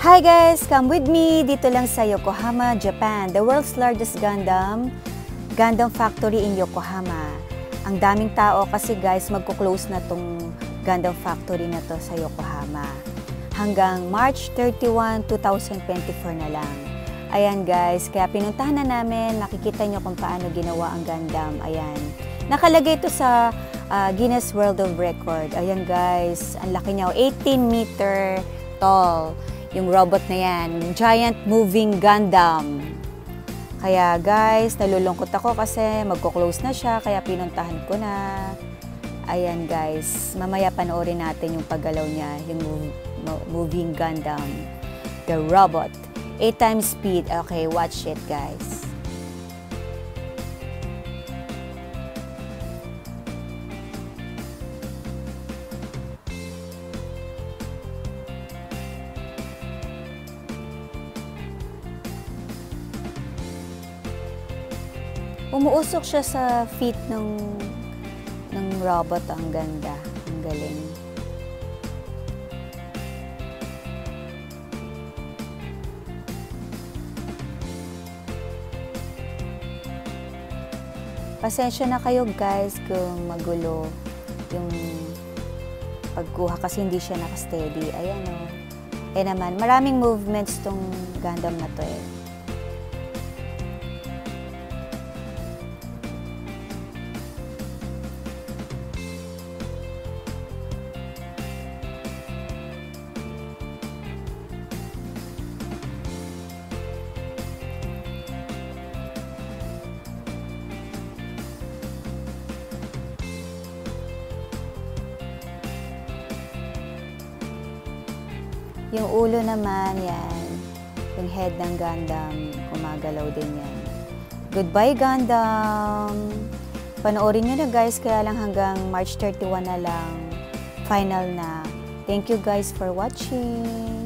Hi guys! Come with me dito lang sa Yokohama, Japan, the world's largest Gundam factory in Yokohama. Ang daming tao kasi guys, magko-close na tong Gundam factory na to sa Yokohama. Hanggang March 31, 2024 na lang. Ayan guys, kaya pinuntahan na namin, makikita nyo kung paano ginawa ang Gundam. Ayan, nakalagay ito sa Guinness World of Record. Ayan guys, ang laki niya, 18-meter tall. Yung robot na yan, giant moving Gundam. Kaya guys, nalulungkot ako kasi magko-close na siya, kaya pinuntahan ko na. Ayan guys, mamaya panoorin natin yung paggalaw niya, yung moving Gundam. The robot, 8 times speed. Okay, watch it guys. Umuusok siya sa feet ng robot. Ang ganda, ang galing. Pasensya na kayo guys kung magulo yung pagkuha kasi hindi siya nakasteady. Ayan o. Eh naman, maraming movements tong Gundam na to eh. Yung ulo naman, yan. Yung head ng Gundam, gumagalaw din yan. Goodbye, Gundam! Panoorin nyo na guys, kaya lang hanggang March 31 na lang. Final na. Thank you guys for watching!